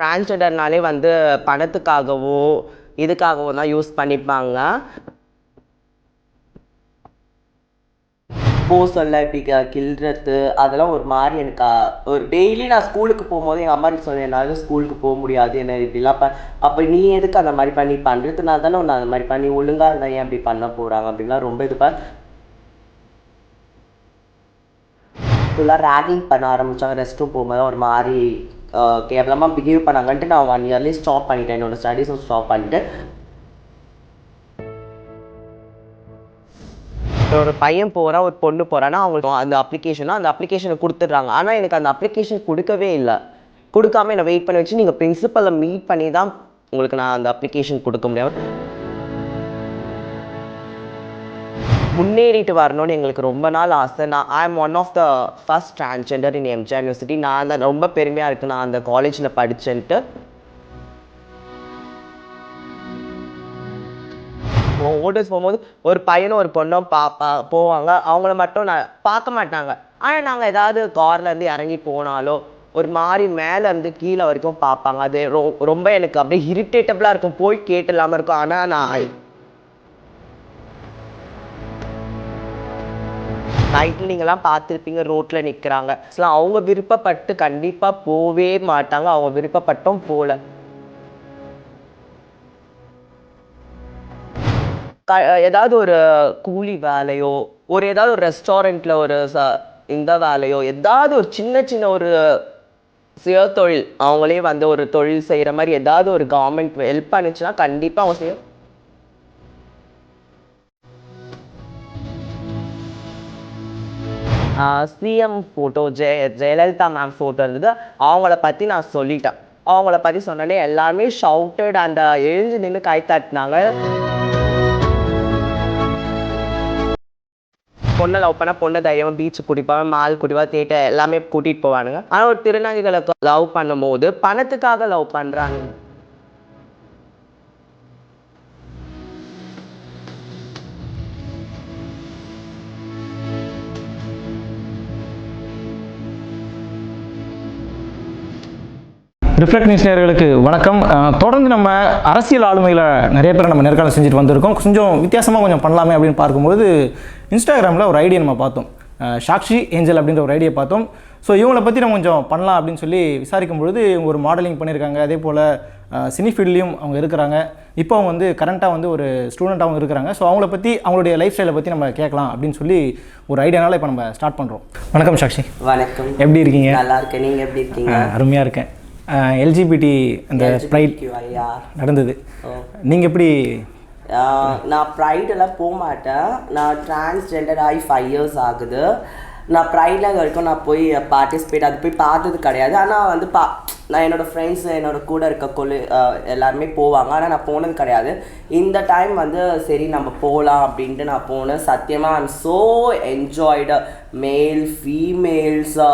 டிரான்ஸ்ஜெண்டர்னாலே வந்து பணத்துக்காகவோ இதுக்காகவோ தான் யூஸ் பண்ணிப்பாங்க. சொல்ல இப்படி கிள்றது அதெல்லாம் ஒரு மாதிரி எனக்கு ஒரு டெய்லி நான் ஸ்கூலுக்கு போகும்போது எங்கள் அம்மா சொன்னேன், என்னால் ஸ்கூலுக்கு போக முடியாது என்ன இப்படிலாம் அப்போ நீ எதுக்கு அந்த மாதிரி பண்ணி பண்ணுறதுனால தானே ஒன்று அந்த மாதிரி பண்ணி ஒழுங்காக இருந்தால் ஏன் அப்படி பண்ண போகிறாங்க அப்படின்லாம் ரொம்ப ஃபுல்லாக ரேகிங் பண்ண ஆரம்பித்தாங்க. ரெஸ்ட் ரூம் போகும்போது ஒரு மாதிரி கேவலமாக பிஹேவ் பண்ணாங்கன்ட்டு நான் 1 இயர்லேயே ஸ்டாப் பண்ணிட்டேன். என்னோடய ஸ்டடீஸும் ஸ்டாப் பண்ணிட்டு ஒரு பையன் போகிறான், ஒரு பொண்ணு போகிறான்னா அவங்களுக்கு அந்த அப்ளிகேஷனை கொடுத்துட்றாங்க. ஆனால் எனக்கு அந்த அப்ளிகேஷன் கொடுக்கவே இல்லை. கொடுக்காம என்னை வெயிட் பண்ணி வச்சு நீங்கள் பிரின்சிபலை மீட் பண்ணி தான் உங்களுக்கு நான் அந்த அப்ளிகேஷன் கொடுக்க முடியாது. முன்னேறிட்டு வரணும்னு எங்களுக்கு ரொம்ப நாள் ஆசை. I am one of the first transgender in MGR university. நான் தான் ரொம்ப பெருமையாக இருக்குது நான் அந்த காலேஜில் படித்தேன்ட்டு. ஓட்டர்ஸ் போகும்போது ஒரு பையனும் ஒரு பொண்ணும் போவாங்க. அவங்கள மட்டும் நான் பார்க்க மாட்டாங்க. ஆனால் நாங்கள் ஏதாவது கார்லேருந்து இறங்கி போனாலோ ஒரு மாதிரி மேலேருந்து கீழே வரைக்கும் பார்ப்பாங்க. அது ரொம்ப எனக்கு அப்படியே இரிட்டேட்டபுளாக இருக்கும். போய் கேட்டு இல்லாமல் இருக்கும். ஆனால் நான் நைட்டில் நீங்கள்லாம் பார்த்துருப்பீங்க, ரோட்டில் நிற்கிறாங்க. ஸோ அவங்க விருப்பப்பட்டு கண்டிப்பாக போகவே மாட்டாங்க. அவங்க விருப்பப்பட்டும் போகல. ஏதாவது ஒரு கூலி வேலையோ ஏதாவது ஒரு ரெஸ்டாரண்ட்டில் ஒரு இந்த வேலையோ ஏதாவது ஒரு சின்ன ஒரு சுயதொழில் அவங்களே வந்து ஒரு தொழில் செய்கிற மாதிரி ஏதாவது ஒரு கவர்மெண்ட் ஹெல்ப் பண்ணுச்சுன்னா கண்டிப்பாக அவங்க CM photo Jayalalithaa ma'am photo இருந்தது. அவங்கள பற்றி நான் சொல்லிட்டேன். அவங்கள பற்றி சொன்னோடனே எல்லாருமே ஷவுட்டட் அந்த எழுந்து நின்று கை தட்டினாங்க. பொண்ணை லவ் பண்ணால் பொண்ணை தைரியமாக பீச்சுக்கு கூட்டிப்பாங்க, மால் கூட்டிப்பா, தேட்டர் எல்லாமே கூட்டிகிட்டு போவானுங்க. ஆனால் ஒரு திருநங்கைகளை லவ் பண்ணும் போது பணத்துக்காக லவ் பண்ணுறாங்க. ரிஃப்ளெக்ட் நியூஸ் நேயர்களுக்கு வணக்கம். தொடர்ந்து நம்ம அரசியல் ஆளுமையில் நிறைய பேர் நம்ம நேர்காணல் செஞ்சுட்டு வந்திருக்கோம். கொஞ்சம் வித்தியாசமாக கொஞ்சம் பண்ணலாமே அப்படின்னு பார்க்கும்போது இன்ஸ்டாகிராமில் ஒரு ஐடியா நம்ம பார்த்தோம். சாக்ஷி ஏஞ்சல் அப்படின்ற ஒரு ஐடியா பார்த்தோம். ஸோ இவங்களை பற்றி நம்ம கொஞ்சம் பண்ணலாம் அப்படின்னு சொல்லி விசாரிக்கும் பொழுது இவங்க ஒரு மாடலிங் பண்ணியிருக்காங்க. அதே போல் சினி ஃபீல்ட்லேயும் அவங்க இருக்கிறாங்க. இப்போ அவங்க வந்து கரண்ட்டாக வந்து ஒரு ஸ்டூடெண்ட்டாகவும் இருக்கிறாங்க. ஸோ அவங்கள பற்றி அவங்களுடைய லைஃப் ஸ்டைலை பற்றி நம்ம கேட்கலாம் அப்படின்னு சொல்லி ஒரு ஐடியானால இப்போ நம்ம ஸ்டார்ட் பண்ணுறோம். வணக்கம் சாக்ஷி. வணக்கம். எப்படி இருக்கீங்க? நல்லா இருக்கேன். நீங்கள் எப்படி இருக்கீங்க? அருமையாக இருக்கேன். எல்ஜிபிடி அந்த ப்ரைட் நடந்தது. நீங்கள் எப்படி? நான் ப்ரைடெல்லாம் போக மாட்டேன். நான் டிரான்ஸ்ஜெண்டர் ஆகி 5 இயர்ஸ் ஆகுது. நான் ப்ரைடில் வரைக்கும் நான் போய் பார்ட்டிசிபேட் அது போய் பார்த்தது கிடையாது. ஆனால் வந்து நான் என்னோடய ஃப்ரெண்ட்ஸு என்னோட கூட இருக்க எல்லாருமே போவாங்க. ஆனால் நான் போனது கிடையாது. இந்த டைம் வந்து சரி நம்ம போகலாம் அப்படின்ட்டு நான் போனேன். சத்தியமாக ஐம் ஸோ என்ஜாய்டு. மேல் ஃபீமேல்ஸ்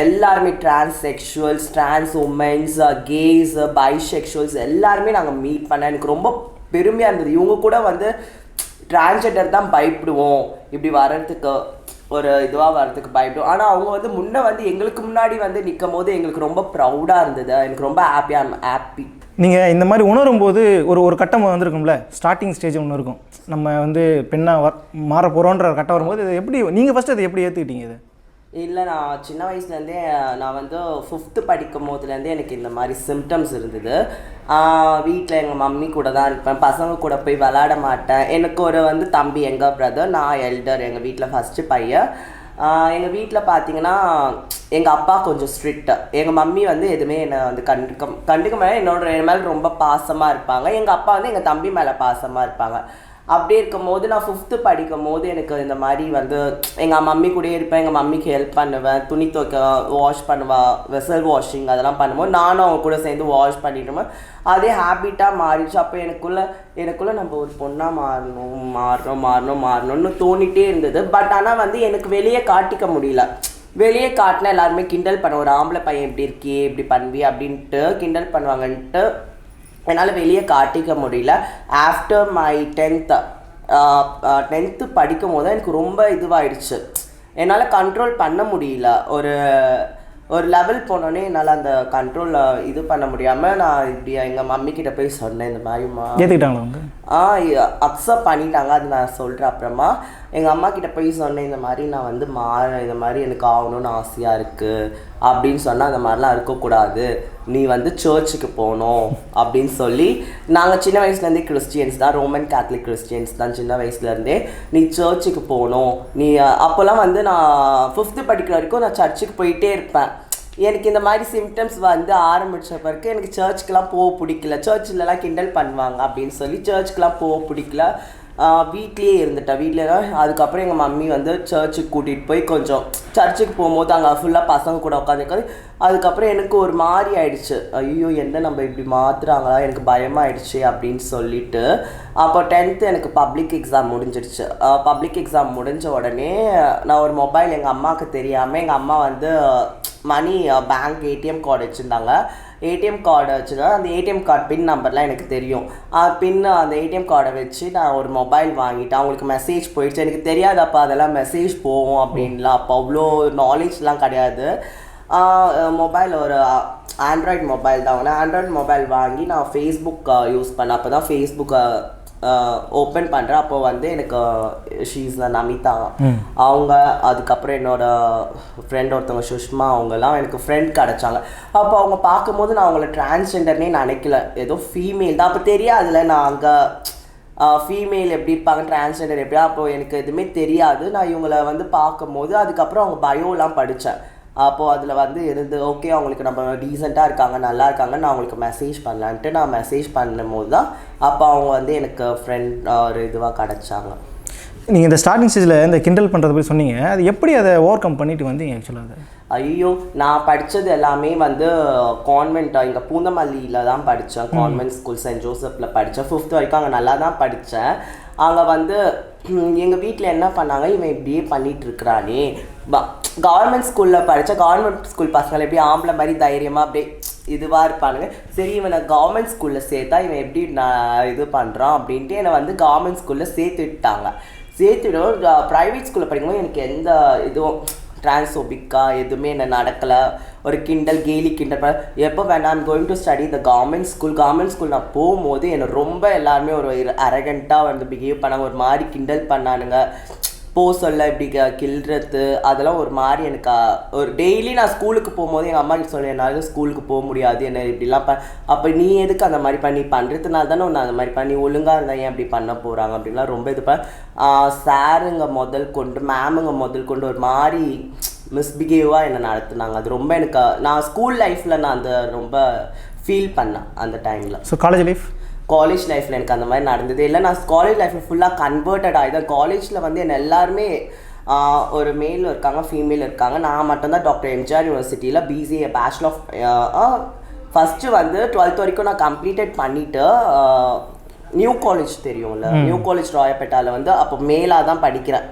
எல்லாருமே, டிரான்ஸ்செக்ஷுவல்ஸ், டிரான்ஸ் உமன்ஸ், கேஸ், பைசெக்ஷுவல்ஸ் எல்லாருமே நாங்கள் மீட் பண்ண எனக்கு ரொம்ப பெருமையாக இருந்தது. இவங்க கூட வந்து டிரான்ஸ்ஜெண்டர் தான் பயப்படுவோம், இப்படி வர்றதுக்கு ஒரு இதுவாக வர்றதுக்கு பயப்படுவோம். ஆனால் அவங்க வந்து முன்னே வந்து எங்களுக்கு முன்னாடி வந்து நிற்கும் போது எங்களுக்கு ரொம்ப ப்ரௌடாக இருந்தது. எனக்கு ரொம்ப ஹாப்பி. நீங்கள் இந்த மாதிரி உணரும் போது ஒரு கட்டம் வந்துருக்கும்ல, ஸ்டார்டிங் ஸ்டேஜ் ஒன்று இருக்கும். நம்ம வந்து பெண்ணாக மாற போகிறோன்ற கட்டம் வரும்போது எப்படி நீங்கள் ஃபஸ்ட்டு அதை எப்படி ஏற்றுக்கிட்டீங்க? இது இல்லை, நான் சின்ன வயசுலேருந்தே நான் வந்து 5th படிக்கும் போதுலேருந்தே எனக்கு இந்த மாதிரி சிம்டம்ஸ் இருந்தது. வீட்டில் எங்கள் மம்மி கூட தான் இருப்பேன். பசங்க கூட போய் விளாட மாட்டேன். எனக்கு ஒரு வந்து தம்பி, எங்கள் பிரதர், நான் எல்டர், எங்கள் வீட்டில் ஃபஸ்ட்டு பையன். எங்கள் வீட்டில் பார்த்தீங்கன்னா எங்கள் அப்பா கொஞ்சம் ஸ்ட்ரிக்ட்டு. எங்கள் மம்மி வந்து எதுவுமே என்னை வந்து கண்டுக்க மேலே என் மேலே ரொம்ப பாசமாக இருப்பாங்க. எங்கள் அப்பா வந்து எங்கள் தம்பி மேலே பாசமாக இருப்பாங்க. அப்படி இருக்கும் போது நான் 5th படிக்கும் போது எனக்கு இந்த மாதிரி வந்து எங்கள் மம்மி கூடயே இருப்பேன். எங்கள் மம்மிக்கு ஹெல்ப் பண்ணுவேன், துணி துவைக்க வாஷ் பண்ணுவேன், வெசல் வாஷிங் அதெல்லாம் பண்ணும்போது நானும் அவங்க கூட சேர்ந்து வாஷ் பண்ணிட்டுமே அதே ஹேபிட்டாக மாறிடுச்சு. அப்போ எனக்குள்ளே நம்ம ஒரு பொண்ணாக மாறணும்னு தோணிகிட்டே இருந்தது. பட் ஆனால் வந்து எனக்கு வெளியே காட்டிக்க முடியல. வெளியே காட்டினா எல்லாருமே கிண்டல் பண்ணுவோம், ஒரு ஆம்பளை பையன் இப்படி இருக்கியே இப்படி பண்ணுவி அப்படின்ட்டு கிண்டல் பண்ணுவாங்கன்ட்டு என்னால் வெளியே காட்டிக்க முடியல. ஆஃப்டர் மை 10th படிக்கும் போது எனக்கு ரொம்ப இதுவாகிடுச்சு. என்னால் கண்ட்ரோல் பண்ண முடியல. ஒரு லெவல் போனோடனே என்னால் அந்த கண்ட்ரோலில் இது பண்ண முடியாமல் நான் இப்படி எங்கள் மம்மி கிட்ட போய் சொன்னேன் இந்த மாதிரிமா. ஏற்றுக்கிட்டாங்களா அவங்க? அக்செப்ட் பண்ணிட்டாங்க. அது நான் சொல்கிறேன். அப்புறமா எங்கள் அம்மா கிட்ட போய் சொன்னேன் இந்த மாதிரி நான் வந்து இந்த மாதிரி எனக்கு ஆகணும்னு ஆசையாக இருக்குது அப்படின்னு சொன்னால் அந்த மாதிரிலாம் இருக்கக்கூடாது, நீ வந்து சர்ச்சுக்கு போகணும் அப்படின்னு சொல்லி. நாங்கள் சின்ன வயசுலேருந்தே கிறிஸ்டியன்ஸ் தான், ரோமன் கேத்தலிக் கிறிஸ்டியன்ஸ் தான் சின்ன வயசுலேருந்தே. நீ சர்ச்சுக்கு போகணும், நீ அப்போல்லாம் வந்து நான் 5th படிக்கிற வரைக்கும் நான் சர்ச்சுக்கு போயிட்டே இருப்பேன். எனக்கு இந்த மாதிரி சிம்டம்ஸ் வந்து ஆரம்பித்த பிறகு எனக்கு சர்ச்சுக்கெலாம் போக பிடிக்கல, சர்ச்சிலலாம் கிண்டல் பண்ணுவாங்க அப்படின்னு சொல்லி சர்ச்சுக்கெலாம் போக பிடிக்கல. வீட்லேயே இருந்துட்டேன். வீட்டில் அதுக்கப்புறம் எங்கள் மம்மி வந்து சர்ச்சுக்கு கூட்டிகிட்டு போய் கொஞ்சம் சர்ச்சுக்கு போகும்போது அங்கே ஃபுல்லாக பசங்க கூட உட்காந்துருக்காது. அதுக்கப்புறம் எனக்கு ஒரு மாதிரி ஆயிடுச்சு, ஐயோ என்ன நம்ம இப்படி மாற்றுறாங்களா, எனக்கு பயமாயிடுச்சு அப்படின்னு சொல்லிட்டு. அப்போ 10th எனக்கு பப்ளிக் எக்ஸாம் முடிஞ்சிடுச்சு. பப்ளிக் எக்ஸாம் முடிஞ்ச உடனே நான் ஒரு மொபைல் எங்கள் அம்மாவுக்கு தெரியாமல், எங்கள் அம்மா வந்து மணி பேங்க் ஏடிஎம் கார்டு வச்சுருந்தாங்க. ஏடிஎம் கார்டை வச்சுன்னா அந்த ஏடிஎம் கார்டு பின் நம்பர்லாம் எனக்கு தெரியும். அந்த ஏடிஎம் கார்டை வச்சு நான் ஒரு மொபைல் வாங்கிட்டேன். அவங்களுக்கு மெசேஜ் போயிடுச்சு. எனக்கு தெரியாது அப்போ அதெல்லாம் மெசேஜ் போகும் அப்படின்லாம். அப்போ அவ்வளோ நாலேஜ்லாம் கிடையாது. மொபைல் ஒரு ஆண்ட்ராய்டு மொபைல் தான் வாங்கினேன். ஆண்ட்ராய்டு மொபைல் வாங்கி நான் ஃபேஸ்புக் யூஸ் பண்ணேன். அப்போ தான் ஃபேஸ்புக்கை ஓப்பன் பண்ணுறேன். அப்போ வந்து எனக்கு ஷீஸ் நமிதா அவங்க, அதுக்கப்புறம் என்னோட ஃப்ரெண்ட் ஒருத்தவங்க சுஷ்மா, அவங்கெல்லாம் எனக்கு ஃப்ரெண்ட் கிடச்சாங்க. அப்போ அவங்க பார்க்கும்போது நான் அவங்கள டிரான்ஸ்ஜெண்டர்னே நினைக்கல, ஏதோ ஃபீமேல் தான். அப்போ தெரியாதுல்ல நான் அங்கே ஃபீமேல் எப்படி இருப்பாங்க, டிரான்ஸ்ஜெண்டர் எப்படி, அப்போது எனக்கு எதுவுமே தெரியாது. நான் இவங்களை வந்து பார்க்கும்போது அதுக்கப்புறம் அவங்க பயோலாம் படித்தேன். அப்போது அதில் வந்து இருந்து ஓகே அவங்களுக்கு நம்ம டீசெண்டாக இருக்காங்க, நல்லா இருக்காங்க, நான் அவங்களுக்கு மெசேஜ் பண்ணலான்ட்டு நான் மெசேஜ் பண்ணும்போது தான் அப்போ அவங்க வந்து எனக்கு ஃப்ரெண்ட் ஒரு இதுவாக கிடச்சாங்க. நீங்கள் இந்த ஸ்டார்டிங் ஸ்டேஜில் இந்த கிண்டல் பண்ணுறது போய் சொன்னீங்க, அது எப்படி அதை ஓவர் கம் பண்ணிட்டு வந்தீங்க ஆக்சுவலாக? அது ஐயோ நான் படித்தது எல்லாமே வந்து கான்வென்ட், இங்கே பூந்தமல்லியில் தான் படித்தேன். கான்வென்ட் ஸ்கூல் சென்ட் ஜோசப்பில் படித்தேன். 5th வரைக்கும் அங்கே நல்லா தான் படித்தேன். அங்கே வந்து எங்கள் வீட்டில் என்ன பண்ணாங்க, இவன் இப்படியே பண்ணிகிட்ருக்குறானே, கவர்மெண்ட் ஸ்கூலில் படித்தா கவர்மெண்ட் ஸ்கூல் பசங்களை எப்படி ஆம்பளை மாதிரி தைரியமாக அப்படியே இதுவாக இருப்பானுங்க. சரி இவனை கவர்மெண்ட் ஸ்கூலில் சேர்த்தா இவன் எப்படி நான் இது பண்ணுறான் அப்படின்ட்டு என்னை வந்து கவர்மெண்ட் ஸ்கூலில் சேர்த்து விட்டாங்க. சேர்த்துவிடும். ப்ரைவேட் ஸ்கூலில் படிக்கும்போது எனக்கு எந்த இதுவும் டிரான்ஸ்ஃபோபிக்காக எதுவுமே என்ன நடக்கலை. ஒரு கிண்டல் கேலி கிண்டல் எப்போ வேணா I'm going to study the government school நான் போகும்போது என்னை ரொம்ப எல்லாருமே ஒரு அரகண்ட்டாக வந்து பிஹேவ் பண்ணாங்க, ஒரு மாதிரி கிண்டல் பண்ணானுங்க. சொல்ல இப்படி கிள்றது அதெல்லாம் ஒரு மாதிரி எனக்கு ஒரு டெய்லி நான் ஸ்கூலுக்கு போகும்போது எங்கள் அம்மா கிட்ட சொல்ல என்னால் ஸ்கூலுக்கு போக முடியாது, என்ன இப்படிலாம் அப்போ நீ எதுக்கு அந்த மாதிரி பண்ணி பண்ணுறதுனால தானே ஒன்று அந்த மாதிரி பண்ணி ஒழுங்காக இருந்தால் ஏன் அப்படி பண்ண போகிறாங்க அப்படின்லாம் ரொம்ப இது சாருங்க முதல் கொண்டு மேமுங்க முதல் கொண்டு ஒரு மாதிரி மிஸ்பிஹேவாக என்னை நடத்துனாங்க. அது ரொம்ப எனக்கு நான் ஸ்கூல் லைஃப்பில் நான் அந்த ரொம்ப ஃபீல் பண்ணேன் அந்த டைமில். ஸோ காலேஜ் லைஃப்பில் எனக்கு அந்த மாதிரி நடந்தது இல்லை. நான் காலேஜ் லைஃப்பில் ஃபுல்லாக கன்வெர்ட்டட் ஆகிதான். காலேஜில் வந்து என்ன எல்லாருமே ஒரு மேல் இருக்காங்க, ஃபீமேல் இருக்காங்க. நான் மட்டும்தான் டாக்டர் எம்ஜிஆர் யூனிவர்சிட்டியில் பிசிஏ பேச்சுலர் ஆஃப் ஃபஸ்ட்டு வந்து 12th வரைக்கும் நான் கம்ப்ளீட்டட் பண்ணிவிட்டு நியூ காலேஜ் தெரியும்ல, நியூ காலேஜ் ராயப்பேட்டாவில் வந்து அப்போ மேலாக தான் படிக்கிறேன்.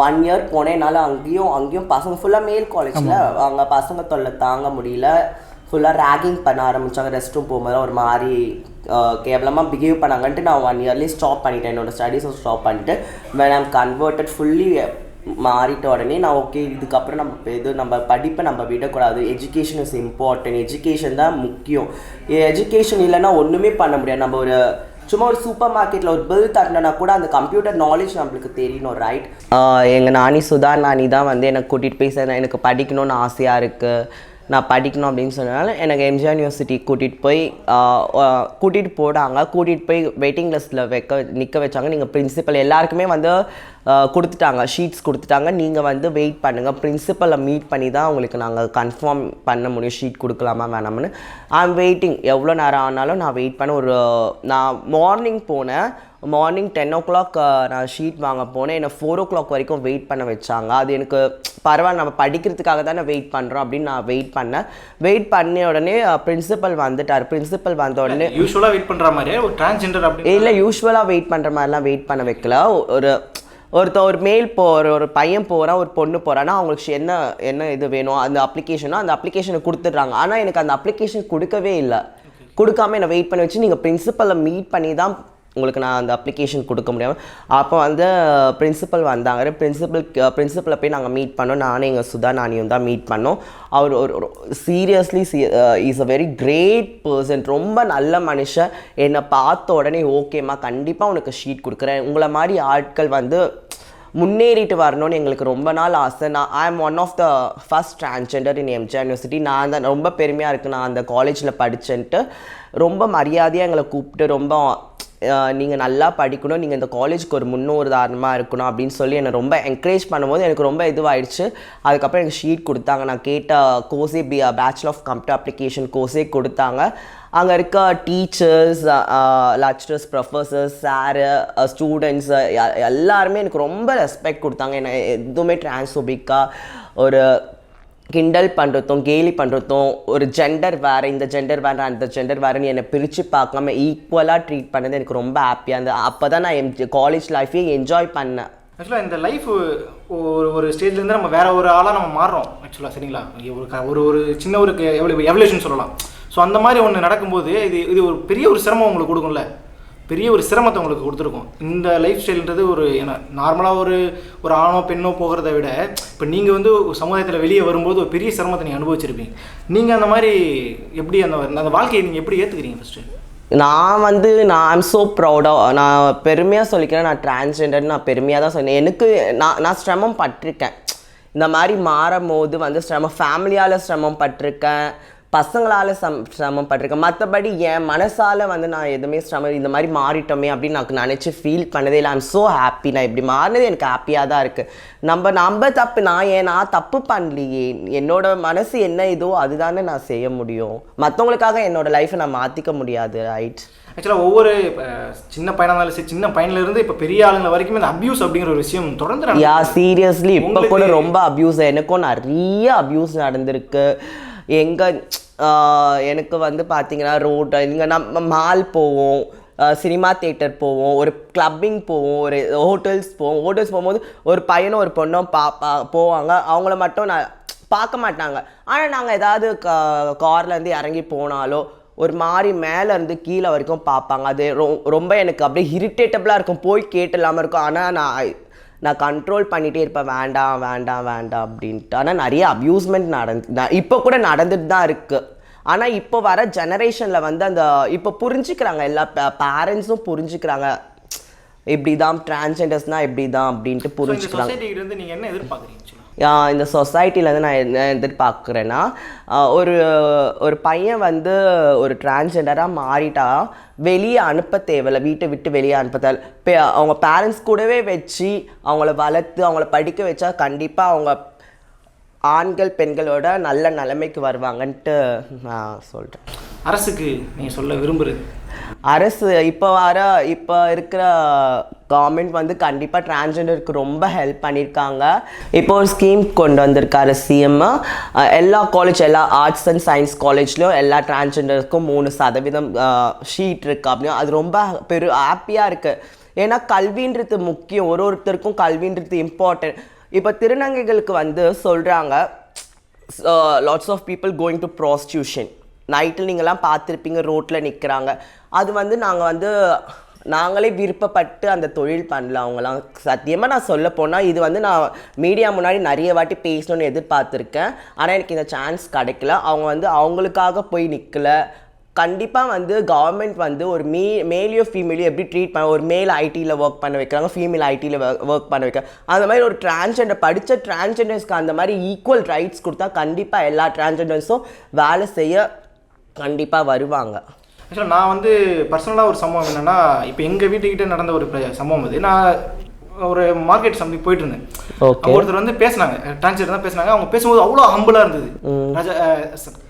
1 year போனேனால அங்கேயும் பசங்க ஃபுல்லாக மேல் காலேஜில் அங்கே பசங்க தொல்லை தாங்க முடியல. ஃபுல்லாக ரேகிங் பண்ண ஆரம்பித்தாங்க. ரெஸ்ட் ரூம் போகும்போது ஒரு மாதிரி கேவலமாக பிஹேவ் பண்ணாங்கன்ட்டு நான் 1 yearலேயே ஸ்டாப் பண்ணிட்டேன். என்னோடய ஸ்டடீஸை ஸ்டாப் பண்ணிவிட்டு when I'm converted ஃபுல்லி மாறிட்ட உடனே நான் ஓகே இதுக்கப்புறம் நம்ம படிப்பை நம்ம விடக்கூடாது. எஜுகேஷன் இஸ் இம்பார்ட்டன்ட், எஜுகேஷன் தான் முக்கியம். எஜுகேஷன் இல்லைன்னா ஒன்றுமே பண்ண முடியாது. நம்ம ஒரு சும்மா ஒரு சூப்பர் மார்க்கெட்டில் ஒரு பில் தட்டினா கூட அந்த கம்ப்யூட்டர் நாலேஜ் நம்மளுக்கு தெரியணும், ரைட்? எங்கள் நானி சுதா நானி தான் வந்து எனக்கு கூட்டிகிட்டு போய் எனக்கு படிக்கணும்னு ஆசையாக இருக்குது, நான் படிக்கணும் அப்படின்னு சொன்னனால எனக்கு எம்ஜிஆர் யூனிவர்சிட்டி கூட்டிகிட்டு போனாங்க. கூட்டிகிட்டு போய் வெயிட்டிங் லிஸ்ட்டில் நிற்க வச்சாங்க. நீங்கள் பிரின்சிபல் எல்லாருக்குமே வந்து கொடுத்துட்டாங்க, ஷீட்ஸ் கொடுத்துட்டாங்க. நீங்கள் வந்து வெயிட் பண்ணுங்கள், பிரின்சிபலை மீட் பண்ணி தான் உங்களுக்கு நாங்கள் கன்ஃபார்ம் பண்ண முடியும் ஷீட் கொடுக்கலாமா வேணாம்னு. I'm waiting. எவ்வளோ நேரம் ஆனாலும் நான் வெயிட் பண்ண நான் மார்னிங் போனேன். மார்னிங் 10 o'clock நான் ஷீட் வாங்க போனேன். என்னை 4 o'clock வரைக்கும் வெயிட் பண்ண வச்சாங்க. அது எனக்கு பரவாயில்ல, நம்ம படிக்கிறதுக்காக தானே வெயிட் பண்ணுறோம் அப்படின்னு நான் வெயிட் பண்ண உடனே பிரின்சிபல் வந்துட்டார். பிரின்சிபல் வந்த உடனே யூஸ்வலாக வெயிட் பண்ணுற மாதிரி ஒரு டிரான்ஸ்ஜெண்டர் அப்படி இல்லை, யூஸ்வலாக வெயிட் பண்ணுற மாதிரிலாம் வெயிட் பண்ண வைக்கல. ஒரு மேல் ஒரு பையன் போகிறான், ஒரு பொண்ணு போகிறான்னா அவங்களுக்கு என்ன இது வேணும் அந்த அப்ளிகேஷனை கொடுத்துட்றாங்க. ஆனால் எனக்கு அந்த அப்ளிகேஷன் கொடுக்கவே இல்லை. கொடுக்காம என்னை வெயிட் பண்ணி வச்சு நீங்கள் பிரின்சிபலை மீட் பண்ணி தான் உங்களுக்கு நான் அந்த அப்ளிகேஷன் கொடுக்க முடியாமல். அப்போ வந்து பிரின்சிபல் வந்தாங்க. பிரின்சிபலை போய் நாங்கள் மீட் பண்ணோம். நானும் எங்கள் சுதா நானியும் தான் மீட் பண்ணோம். அவர் ஒரு seriously is a very great person. ரொம்ப நல்ல மனுஷன். என்னை பார்த்த உடனே ஓகேம்மா கண்டிப்பாக உனக்கு ஷீட் கொடுக்குறேன், உங்களை மாதிரி ஆட்கள் வந்து முன்னேறிட்டு வரணும்னு எங்களுக்கு ரொம்ப நாள் ஆசை. I am one of the first transgender in MGR university. நான் தான் ரொம்ப பெருமையாக இருக்குது நான் அந்த காலேஜில் படித்தேன்ட்டு. ரொம்ப மரியாதையாக எங்களை கூப்பிட்டு ரொம்ப நீங்கள் நல்லா படிக்கணும், நீங்கள் இந்த காலேஜுக்கு ஒரு முன்னுதாரணமாக இருக்கணும் அப்படின்னு சொல்லி என்னை ரொம்ப என்கரேஜ் பண்ணும்போது எனக்கு ரொம்ப இதுவாகிடுச்சு. அதுக்கப்புறம் எனக்கு ஷீட் கொடுத்தாங்க. நான் கேட்ட கோர்ஸே பேச்சுலர் ஆஃப் கம்ப்யூட்டர் அப்ளிகேஷன் கோர்ஸே கொடுத்தாங்க. அங்கே இருக்க teachers, lecturers, professors, sir, students எல்லாருமே எனக்கு ரொம்ப ரெஸ்பெக்ட் கொடுத்தாங்க. என்னை எதுவுமே டிரான்ஸ்ஃபோபிக்காக ஒரு கிண்டல் பண்ணுறதும் கேலி பண்ணுறதும், ஒரு ஜெண்டர் வேறு, இந்த ஜெண்டர் வேறு, அந்த ஜெண்டர் வேறுன்னு என்னை பிரித்து பார்க்காம ஈக்குவலாக ட்ரீட் பண்ணது எனக்கு ரொம்ப ஹாப்பியாக இருந்தது. அப்போ தான் நான் காலேஜ் லைஃபே என்ஜாய் பண்ணேன். ஆக்சுவலாக இந்த லைஃப் ஒரு ஸ்டேஜ்லேருந்து நம்ம வேறு ஒரு ஆளாக நம்ம மாறுறோம் ஆக்சுவலாக, சரிங்களா? ஒரு சின்ன ஒரு எவல்யூஷன் சொல்லலாம். ஸோ அந்த மாதிரி ஒன்று நடக்கும்போது இது ஒரு பெரிய ஒரு சிரமம் உங்களுக்கு கொடுக்கும்ல, பெரிய ஒரு சிரமத்தை உங்களுக்கு கொடுத்துருக்கும். இந்த லைஃப் ஸ்டைல்ன்றது ஒரு நார்மலாக ஒரு ஆணோ பெண்ணோ போகிறத விட இப்போ நீங்கள் வந்து சமுதாயத்தில் வெளியே வரும்போது ஒரு பெரிய சிரமத்தை நீங்கள் அனுபவிச்சிருப்பீங்க. நீங்கள் அந்த மாதிரி எப்படி அந்த வாழ்க்கையை நீங்கள் எப்படி ஏற்றுக்கிறீங்க? ஃபஸ்ட்டு நான் ஐம் ஸோ ப்ரௌடாக நான் பெருமையாக சொல்லிக்கிறேன். நான் டிரான்ஸ்ஜெண்டர்னு நான் பெருமையாக தான் சொன்னேன். எனக்கு நான் சிரமம் பட்டிருக்கேன். இந்த மாதிரி மாறும் போது வந்து ஃபேமிலியால் சிரமம் பட்டிருக்கேன், பசங்களால் சிரமப்பட்டிருக்கேன். மற்றபடி என் மனசால் வந்து நான் எதுவுமே இந்த மாதிரி மாறிட்டோமே அப்படின்னு நான் நினச்சி ஃபீல் பண்ணதே இல்லை. I'm so happy. நான் இப்படி மாறினது எனக்கு ஹாப்பியாக தான் இருக்குது. நம்ம தப்பு நான் தப்பு பண்ணலையே. என்னோட மனசு என்ன இதோ அதுதானே நான் செய்ய முடியும். மற்றவங்களுக்காக என்னோட லைஃப்பை நான் மாற்றிக்க முடியாது. ரைட். ஆக்சுவலாக ஒவ்வொரு சின்ன பையனாக இருந்தாலும் சரி, சின்ன பையன்லேருந்து இப்போ பெரிய ஆளுங்க வரைக்கும் இந்த அப்யூஸ் அப்படிங்கிற ஒரு விஷயம் தொடர்ந்து சீரியஸ்லி இப்போ கூட ரொம்ப அப்யூஸ், எனக்கும் நிறைய அப்யூஸ் நடந்திருக்கு. எனக்கு வந்து பார்த்தீங்கன்னா ரோட் இங்கே நம்ம மால் போவோம், சினிமா தியேட்டர் போவோம், ஒரு கிளப்பிங் போவோம், ஒரு ஹோட்டல்ஸ் போகும்போது ஒரு பையனும் ஒரு பொண்ணும் போவாங்க. அவங்கள மட்டும் நான் பார்க்க மாட்டாங்க. ஆனால் நாங்கள் ஏதாவது கார்லேருந்து இறங்கி போனாலோ ஒரு மாதிரி மேலேருந்து கீழே வரைக்கும் பார்ப்பாங்க. அது ரொம்ப எனக்கு அப்படியே இரிட்டேட்டபிளாக இருக்கும். போய் கேட்டலாமல் இருக்கும். ஆனால் நான் கண்ட்ரோல் பண்ணிகிட்டே இருப்பேன், வேண்டாம் வேண்டாம் வேண்டாம் அப்படின்ட்டு. ஆனால் நிறைய அப்யூஸ்மெண்ட் இப்போ கூட நடந்துட்டு தான் இருக்குது. ஆனால் இப்போ வர ஜெனரேஷனில் வந்து இப்போ புரிஞ்சுக்கிறாங்க, எல்லா பேரண்ட்ஸும் புரிஞ்சுக்கிறாங்க, இப்படி தான் டிரான்ஸ்ஜெண்டர்ஸ்னால் இப்படி தான் அப்படின்ட்டு புரிஞ்சுக்கிறாங்க. நீங்கள் என்ன எதிர்பார்க்குறீங்க? இந்த சொசைட்டிலேருந்து நான் என்ன எதிர்பார்க்குறேன்னா, ஒரு பையன் வந்து ஒரு டிரான்ஸ்ஜெண்டராக மாறிட்டா வெளியே அனுப்ப தேவையில்லை, வீட்டை விட்டு வெளியே அனுப்ப தேவை. அவங்க பேரண்ட்ஸ் கூடவே வச்சு அவங்கள வளர்த்து அவங்கள படிக்க வச்சா கண்டிப்பாக அவங்க ஆண்கள் பெண்களோட நல்ல நிலைமைக்கு வருவாங்கன்ட்டு நான் சொல்கிறேன். அரசுக்கு நீங்கள் சொல்ல விரும்புகிறது? அரசு இப்போ இருக்கிற கவர்மெண்ட் வந்து கண்டிப்பாக டிரான்ஸ்ஜெண்டருக்கு ரொம்ப ஹெல்ப் பண்ணியிருக்காங்க. இப்போ ஒரு ஸ்கீம் கொண்டு வந்திருக்காரு சிஎம். எல்லா ஆர்ட்ஸ் அண்ட் சயின்ஸ் காலேஜ்லையும் எல்லா டிரான்ஸ்ஜெண்டருக்கும் 3% ஷீட் இருக்குது அப்படின்னு. அது ரொம்ப ஹாப்பியாக இருக்குது. ஏன்னா கல்வின்றது முக்கியம், ஒருத்தருக்கும் கல்வின்றது இம்பார்ட்டன்ட். இப்போ திருநங்கைகளுக்கு வந்து சொல்கிறாங்க lots of people going to prostitution. நைட்டில் நீங்கள்லாம் பார்த்துருப்பீங்க, ரோட்டில் நிற்கிறாங்க. அது வந்து நாங்களே விருப்பப்பட்டு அந்த தொழில் பண்ணலாம். அவங்களாம் சத்தியமாக நான் சொல்ல போனால் இது வந்து நான் மீடியா முன்னாடி நிறைய வாட்டி பேசணும்னு எதிர்பார்த்துருக்கேன். ஆனால் எனக்கு இந்த சான்ஸ் கிடைக்கல. அவங்க வந்து அவங்களுக்காக போய் நிற்கல. கண்டிப்பாக வந்து கவர்மெண்ட் வந்து ஒரு மேலையோ ஃபீமேலையோ எப்படி ட்ரீட் பண்ண, ஒரு மேல் ஐடியில் ஒர்க் பண்ண வைக்கிறாங்க, ஃபீமேல் ஐடியில் ஒர்க் பண்ண வைக்கிறாங்க. அந்த மாதிரி ஒரு படித்த டிரான்ஸ்ஜெண்டர்ஸ்க்கு அந்த மாதிரி ஈக்குவல் ரைட்ஸ் கொடுத்தா கண்டிப்பாக எல்லா டிரான்ஸ்ஜெண்டர்ஸும் வேலை செய்ய கண்டிப்பாக வருவாங்க. ஆக்சுவலாக நான் வந்து பர்சனலாக ஒரு சம்பவம் என்னென்னா, இப்போ எங்கள் வீட்டுக்கிட்ட நடந்த ஒரு சம்பவம் அது. நான் ஒரு மார்க்கெட் சம்திங் போயிட்டு இருந்தேன். ஒருத்தர் வந்து பேசினாங்க, டிரான்ஸ்ஜெண்டர் தான் பேசினாங்க. அவங்க பேசும்போது அவ்வளோ ஹம்பிளாக இருந்தது. ராஜா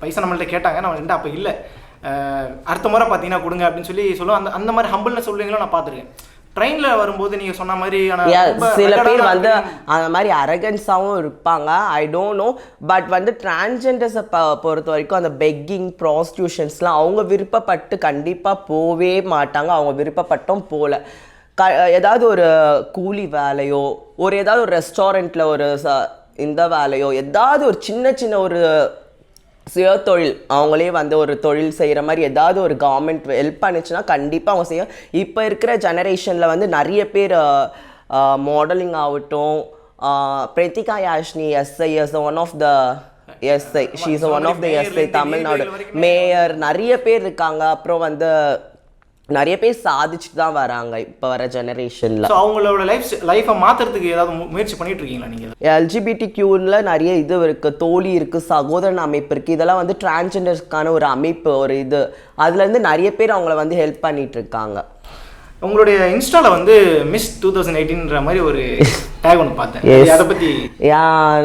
பைசா நம்மள்ட்ட கேட்டாங்க, நான் ரெண்டு அப்போ இல்லை, அடுத்த முறை பார்த்தீங்கன்னா கொடுங்க அப்படின்னு சொல்லுவோம். அந்த மாதிரி ஹம்பிள்னஸ் சொல்லுவீங்களோ நான் பார்த்துருக்கேன். ட்ரெயினில் வரும்போது நீங்கள் சொன்ன மாதிரி சில பேர் வந்து அந்த மாதிரி அரகன்ஸாகவும் இருப்பாங்க. I don't know. பட் வந்து டிரான்ஸ்ஜெண்டர்ஸை பொறுத்த வரைக்கும் அந்த பெக்கிங், ப்ராஸ்டியூஷன்ஸ்லாம் அவங்க விருப்பப்பட்டு கண்டிப்பாக போவே மாட்டாங்க. அவங்க விருப்பப்பட்டும் போகல. ஏதாவது ஒரு கூலி வேலையோ, ஏதாவது ஒரு ரெஸ்டாரண்ட்டில் இந்த வேலையோ, ஏதாவது ஒரு சின்ன ஒரு சுயதொழில் அவங்களே வந்து ஒரு தொழில் செய்கிற மாதிரி ஏதாவது ஒரு கவர்மெண்ட் ஹெல்ப் பண்ணுச்சுன்னா கண்டிப்பாக அவங்க செய்ய. இப்போ இருக்கிற ஜெனரேஷனில் வந்து நிறைய பேர் மாடலிங் ஆகட்டும், Prithika Yashini SI is one of the SI, she is one of the SI Tamil Nadu mayor, நிறைய பேர் இருக்காங்க. அப்புறம் வந்து நிறைய பேர் சாதிச்சுட்டு தான் வராங்க இப்போ வர ஜெனரேஷனில். அவங்களோட லைஃப்பை மாற்றுறதுக்கு ஏதாவது முயற்சி பண்ணிட்டு இருக்கீங்களா நீங்கள்? எல்ஜிபிடிக்யூவில் நிறைய இது இருக்குது, தோழி இருக்குது, சகோதரன் அமைப்பு இருக்குது. இதெல்லாம் வந்து டிரான்ஸ்ஜெண்டர்ஸ்க்கான ஒரு அமைப்பு, ஒரு இது. அதுலேருந்து நிறைய பேர் அவங்கள வந்து ஹெல்ப் பண்ணிட்டு இருக்காங்க. உங்களுடைய இன்ஸ்டாவில் வந்து மிஸ் 2018ன்ற மாதிரி ஒரு டேக் ஒன்று பார்த்தேன், அதை பற்றி?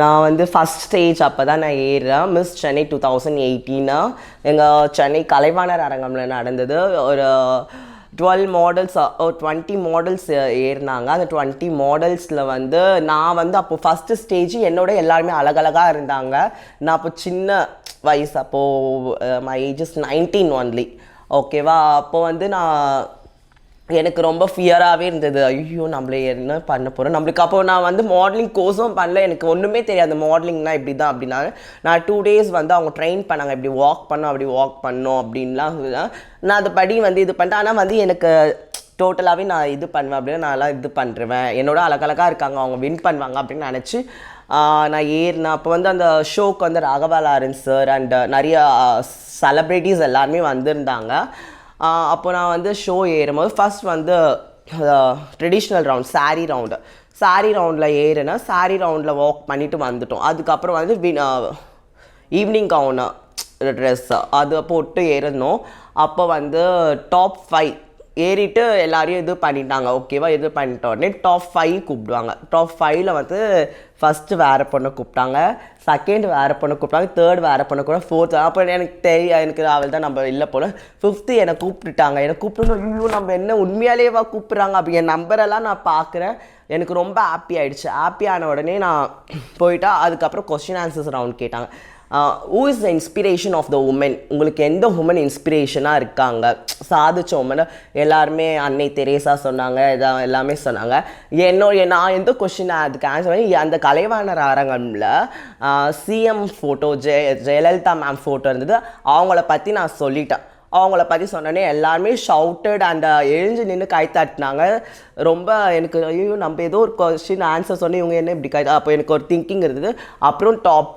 நான் வந்து ஃபஸ்ட் ஸ்டேஜ் அப்போ தான் நான் ஏறுறேன். மிஸ் சென்னை 2018 எங்கள் சென்னை கலைவாணர் அரங்கமில் நடந்தது. ஒரு 20 மாடல்ஸ் ஏறினாங்க. அந்த 20 மாடல்ஸில் வந்து நான் வந்து அப்போது ஃபஸ்ட்டு ஸ்டேஜ் என்னோட எல்லாருமே அழகழகாக இருந்தாங்க. நான் அப்போ சின்ன வயசு, அப்போது மை ஏஜ் இஸ் 19 ஒன்லி. ஓகேவா? அப்போது வந்து எனக்கு ரொம்ப ஃபியராகவே இருந்தது. ஐயோ நம்மளே என்ன பண்ண போகிறோம் நம்மளுக்கு. அப்போ நான் வந்து மாடலிங் கோர்ஸும் பண்ணல, எனக்கு ஒன்றுமே தெரியாது மாடலிங்னா இப்படி தான் அப்படின்னா. நான் 2 days வந்து அவங்க ட்ரெயின் பண்ணாங்க, இப்படி வாக் பண்ணோம் அப்படி வாக் பண்ணோம் அப்படின்லாம். நான் அது படி வந்து இது பண்ணிட்டேன். ஆனால் வந்து எனக்கு டோட்டலாகவே நான் இது பண்ணுவேன் அப்படின்னா நான்லாம் இது பண்ணுறேன், என்னோட அழகழகாக இருக்காங்க, அவங்க வின் பண்ணுவாங்க அப்படின்னு நினச்சி நான் ஏறினேன். அப்போ வந்து அந்த ஷோக்கு வந்து ராகவா லாரன்ஸ் சார் அண்ட் நிறைய செலிப்ரிட்டிஸ் எல்லாருமே வந்திருந்தாங்க. அப்போ நான் வந்து ஷோ ஏறும்போது ஃபஸ்ட் வந்து ட்ரெடிஷ்னல் ரவுண்ட் சாரீ ரவுண்டில் ஏறுனா சாரீ ரவுண்டில் வாக் பண்ணிவிட்டு வந்துட்டோம். அதுக்கப்புறம் வந்து ஈவினிங் கவுன் ட்ரெஸ்ஸு அது போட்டு ஏறணும். அப்போ வந்து டாப் 5 ஏறிட்டு எல்லாரையும் இது பண்ணிட்டாங்க. ஓகேவா? இது பண்ணிட்ட உடனே டாப் 5 கூப்பிடுவாங்க. டாப் 5ல் வந்து ஃபஸ்ட்டு வேறு பொண்ணை கூப்பிட்டாங்க, செகண்ட் வேறு பொண்ணை கூப்பிட்டாங்க, தேர்ட் வேறு பொண்ணை கூட, ஃபோர்த். அப்போ எனக்கு அவள் தான் நம்ம இல்லை போல. 5th என்னை கூப்பிட்டுட்டாங்க. என்னை கூப்பிட்டு ஐயோ நம்ம என்ன உண்மையாலேவா கூப்பிட்றாங்க அப்படி என் நம்பரெல்லாம் நான் பார்க்குறேன். எனக்கு ரொம்ப ஹாப்பி ஆகிடுச்சு. ஹாப்பி ஆன உடனே நான் போயிட்டா. அதுக்கப்புறம் கொஸ்டின் ஆன்சர்ஸ் ரவுண்ட் கேட்டாங்க. Who is the inspiration of the woman? உங்களுக்கு எந்த உமன் இன்ஸ்பிரேஷனாக இருக்காங்க சாதிச்ச உமன்? எல்லாருமே அன்னை தெரேசா சொன்னாங்க, எல்லாமே சொன்னாங்க. நான் எந்த கொஸ்டின் அதுக்கு ஆன்சர் பண்ணி அந்த கலைவாணர் அரங்கமில் CM photo Jayalalithaa ma'am photo இருந்தது. அவங்கள பற்றி நான் சொல்லிட்டேன். அவங்கள பற்றி சொன்னோன்னே எல்லாருமே ஷவுட்டட் அண்ட் எழுந்து நின்று கை தட்டினாங்க. ரொம்ப எனக்கு ஐயோ நம்ம ஏதோ ஒரு கொஸ்டின் ஆன்சர் சொன்னேன், இவங்க என்ன இப்படி அப்போ எனக்கு ஒரு திங்கிங் இருந்தது. அப்புறம் டாப்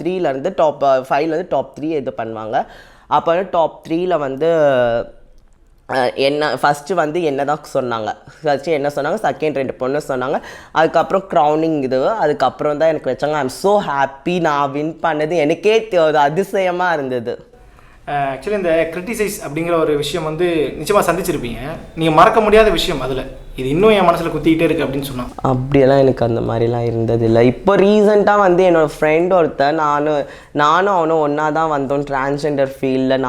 3லேருந்து டாப் 5லேருந்து டாப் 3 இது பண்ணுவாங்க. அப்போ வந்து டாப் 3ல் வந்து என்ன ஃபஸ்ட்டு வந்து என்ன தான் சொன்னாங்க, ஃபஸ்ட்டு என்ன சொன்னாங்க, செகண்ட் 2 பொண்ணு சொன்னாங்க. அதுக்கப்புறம் க்ரௌனிங் இது, அதுக்கப்புறம் தான் எனக்கு வச்சாங்க. I am so happy. நான் வின் பண்ணது எனக்கே ஒரு அதிசயமாக இருந்தது. ஆக்சுவலி இந்த கிரிட்டிசைஸ் அப்படிங்கிற ஒரு விஷயம் வந்து நிச்சயமாக சந்திச்சிருப்பீங்க. நீங்கள் மறக்க முடியாத விஷயம் அதில் இது இன்னும் என் மனசில் குத்திக்கிட்டே இருக்குது அப்படின்னு சொன்னான். அப்படியெல்லாம் எனக்கு அந்த மாதிரிலாம் இருந்ததில்லை. இப்போ ரீசெண்டாக வந்து என்னோடய ஃப்ரெண்ட் ஒருத்தர் நானும் அவனும் ஒன்றா தான் வந்தோம் டிரான்ஸ்ஜெண்டர் ஃபீல்டில்.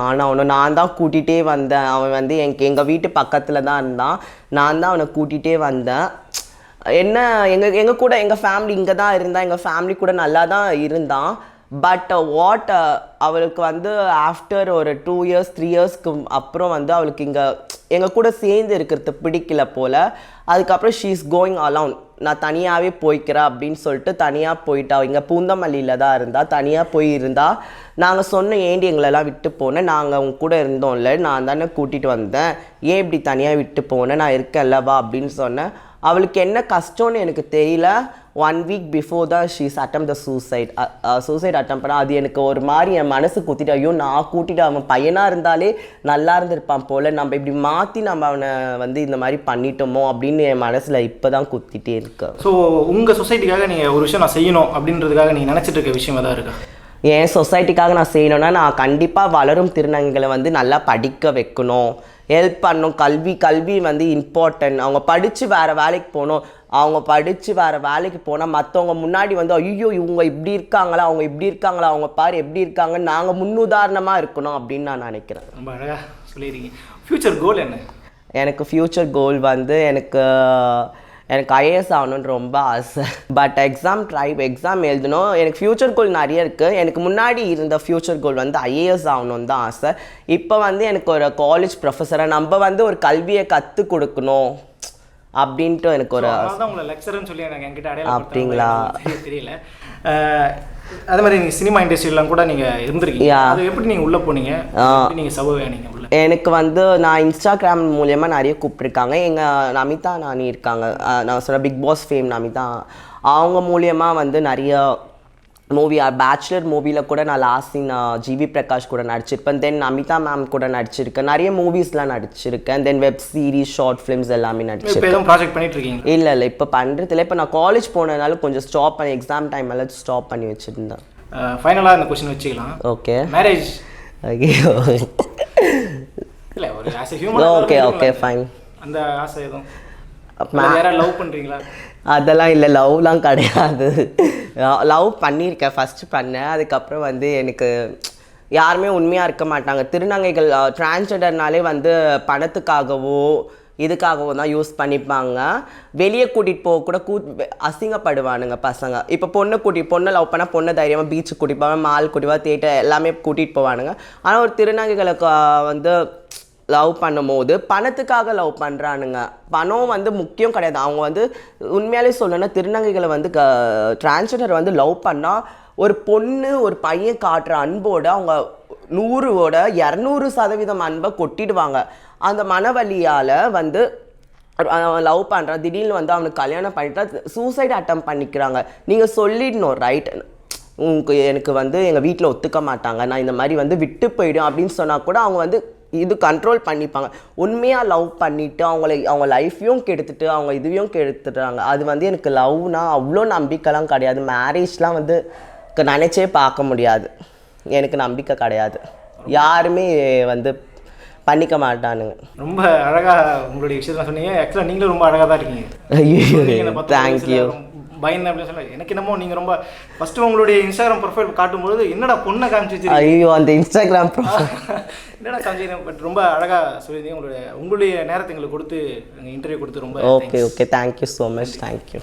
நான் தான் கூட்டிகிட்டே வந்தேன். அவன் வந்து எங்கள் வீட்டு பக்கத்தில் தான் இருந்தான். நான் தான் அவனை கூட்டிகிட்டே வந்தேன். என்ன எங்கள் கூட எங்கள் ஃபேமிலி இங்கே தான் இருந்தான். எங்கள் ஃபேமிலி கூட நல்லா தான் இருந்தான். பட் அவளுக்கு வந்து ஆஃப்டர் ஒரு 2 years 3 yearsக்கு அப்புறம் வந்து அவளுக்கு இங்கே எங்கள் கூட சேர்ந்து இருக்கிறது பிடிக்கல போல். அதுக்கப்புறம் ஷீ இஸ் கோயிங் அலவுன், நான் தனியாகவே போய்க்கிறேன் அப்படின்னு சொல்லிட்டு தனியாக போயிட்டா. இங்கே பூந்தமல்லியில் தான் இருந்தா, தனியாக போய் இருந்தா. நாங்கள் சொன்னோம் ஏண்டி எங்களெல்லாம் விட்டு போனேன், நாங்கள் உங்க கூட இருந்தோம்ல, நான் தானே கூட்டிகிட்டு வந்தேன், ஏன் இப்படி தனியாக விட்டு போனேன், நான் இருக்கேன்லவா அப்படின்னு சொன்னேன். அவளுக்கு என்ன கஷ்டம்னு எனக்கு தெரியல. 1 week before தான் ஷீஸ் அட்டம் சூசைட் அட்டம் பண்ண. அது எனக்கு ஒரு மாதிரி என் மனசு குத்திட்டு, ஐயோ நான் கூட்டிட்டு அவன் பையனாக இருந்தாலே நல்லா இருந்திருப்பான் போல், நம்ம இப்படி மாற்றி நம்ம அவனை வந்து இந்த மாதிரி பண்ணிட்டோமோ அப்படின்னு என் மனசில் இப்போ தான் குத்திட்டே இருக்கு. ஸோ உங்கள் சொசைட்டிக்காக நீங்கள் ஒரு விஷயம் நான் செய்யணும் அப்படின்றதுக்காக நீங்கள் நினச்சிட்டு இருக்க விஷயம் எதாவது இருக்கா? என் சொசைட்டிக்காக நான் செய்யணும்னா நான் கண்டிப்பாக வளரும் திருநங்கைகளை வந்து நல்லா படிக்க வைக்கணும், ஹெல்ப் பண்ணணும். கல்வி வந்து இம்பார்ட்டன்ட். அவங்க படித்து வேறு வேலைக்கு போகணும். அவங்க படித்து வேறு வேலைக்கு போனால் மற்றவங்க முன்னாடி வந்து ஐயோ இவங்க இப்படி இருக்காங்களா, அவங்க இப்படி இருக்காங்களா, அவங்க பாரு எப்படி இருக்காங்க, நாங்கள் முன்னுதாரணமாக இருக்கணும் அப்படின்னு நான் நினைக்கிறேன். ரொம்ப அழகாக சொல்லியிருக்கீங்க. ஃப்யூச்சர் கோல் என்ன? எனக்கு ஃப்யூச்சர் கோல் வந்து எனக்கு ஐஏஎஸ் ஆகணுன்னு ரொம்ப ஆசை. பட் எக்ஸாம் எழுதணும். எனக்கு ஃப்யூச்சர் கோல் நிறைய இருக்குது. எனக்கு முன்னாடி இருந்த ஃப்யூச்சர் கோல் வந்து ஐஏஎஸ் ஆகணுன்னு தான் ஆசை. இப்போ வந்து எனக்கு ஒரு காலேஜ் ப்ரொஃபஸராக நம்ம வந்து ஒரு கல்வியை கற்றுக் கொடுக்கணும் அப்படின்ட்டு எனக்கு ஒரு லெக்சர்னு சொல்லி எனக்கு என்கிட்ட அடையாளம் அப்படிங்களா தெரியல. அதே மாதிரி நீங்கள் சினிமா இண்டஸ்ட்ரியிலாம் கூட நீங்கள் இருந்திருக்கீங்க. Yeah. அது எப்படி நீங்கள் உள்ளே போனீங்க, எப்படி நீங்கள் சபையானீங்க உள்ள? எனக்கு வந்து நான் இன்ஸ்டாகிராம் மூலயமா நிறைய கூப்பிட்ருக்காங்க. எங்கள் நமிதா நானி இருக்காங்க, நான் சொல்ல பிக் பாஸ் ஃபேம் நமிதா, அவங்க மூலயமா வந்து நிறைய மூவி பேச்சுலர் மூவியில் கூட நான் லாஸ்ட் சீன் ஜிவி பிரகாஷ் கூட நடிச்சிருப்பேன். தென் நமிதா மேம் கூட நடிச்சிருக்கேன். நிறைய மூவிஸ்லாம் நடிச்சிருக்கேன். தென் வெப் சீரிஸ், ஷார்ட் ஃபிலிம்ஸ் எல்லாமே நடிச்சிருக்கேன். ப்ராஜெக்ட் பண்ணிட்டு இருக்கீங்க? இல்லை இப்போ பண்ணுறதில்ல. இப்போ நான் காலேஜ் போனதுனால கொஞ்சம் ஸ்டாப் பண்ணி, எக்ஸாம் டைம் எல்லாம் ஸ்டாப் பண்ணி வச்சுருந்தேன். ஃபைனலாக இந்த கொஸ்டின் வச்சுக்கலாம். ஓகே. மேரேஜ் ஐயோ இல்லை, ஒரு as a human. Okay fine. அந்த ஆசை எதுவும் வேற லவ் பண்ணுறீங்களா? அதெல்லாம் இல்லை, லவ்லாம் கிடையாது. லவ் பண்ணியிருக்கேன், ஃபஸ்ட்டு பண்ணேன். அதுக்கப்புறம் வந்து எனக்கு யாருமே உண்மையாக இருக்க மாட்டாங்க. திருநங்கைகள் டிரான்ஸ்ஜெண்டர்னாலே வந்து பணத்துக்காகவோ இதுக்காகவோ தான் யூஸ் பண்ணிப்பாங்க. வெளியே கூட்டிகிட்டு போக கூட அசிங்கப்படுவானுங்க பசங்க. இப்போ பொண்ணை லவ் பண்ணால் பொண்ணை தைரியமாக பீச்சுக்கு கூட்டிகிட்டு போவாங்க, மால் கூட்டிட்டு தேட்டர் எல்லாமே கூட்டிகிட்டு போவானுங்க. ஆனால் ஒரு திருநங்கைகளுக்கு வந்து லவ் பண்ணும்போது பணத்துக்காக லவ் பண்ணுறானுங்க. பணம் வந்து முக்கியம் கிடையாது. அவங்க வந்து உண்மையாலே சொல்லணும்னா திருநங்கைகளை வந்து டிரான்ஸ்ஜெண்டர் வந்து லவ் பண்ணால் ஒரு பொண்ணு ஒரு பையன் காட்டுற அன்போட அவங்க 200% அன்பை கொட்டிடுவாங்க. அந்த மனவலியால் வந்து லவ் பண்ணுறான், திடீர்னு வந்து அவனுக்கு கல்யாணம் பண்ணிட்டா சூசைட் அட்டம் பண்ணிக்கிறாங்க. நீங்கள் சொல்லிடணும், ரைட், எனக்கு வந்து எங்கள் வீட்டில் ஒத்துக்க மாட்டாங்க, நான் இந்த மாதிரி வந்து விட்டு போயிடும் அப்படின்னு சொன்னால் கூட அவங்க வந்து இது கண்ட்ரோல் பண்ணிப்பாங்க. உண்மையாக லவ் பண்ணிவிட்டு அவங்க லைஃப்பையும் கெடுத்துட்டு அவங்க இதுவையும் கெடுத்துடுறாங்க. அது வந்து எனக்கு லவ்னா அவ்வளோ நம்பிக்கைலாம் கிடையாது. மேரேஜ்லாம் வந்து நினச்சே பார்க்க முடியாது. எனக்கு நம்பிக்கை கிடையாது. யாருமே வந்து பண்ணிக்க மாட்டானுங்க. ரொம்ப அழகாக உங்களுடைய விஷயத்தான் சொன்னீங்க. ஆக்சுவலாக நீங்களும் ரொம்ப அழகாக தான் இருக்கீங்க. ஐயோ தேங்க்யூ. பயந்து அப்படின்னு சொல்ல எனக்கு என்னமோ நீங்கள் ரொம்ப ஃபஸ்ட்டு உங்களுடைய இன்ஸ்டாகிராம் ப்ரொஃபைல் காட்டும்பொழுது என்னடா பொண்ணை காமிச்சு ஐயோ அந்த இன்ஸ்டாகிராம் என்னடா காமிச்சு, பட் ரொம்ப அழகாக சொல்லியிருந்தீங்க. உங்களுடைய நேரத்தை எங்களுக்கு கொடுத்து இன்டர்வியூ கொடுத்து ரொம்ப okay thank you so much. Thank you.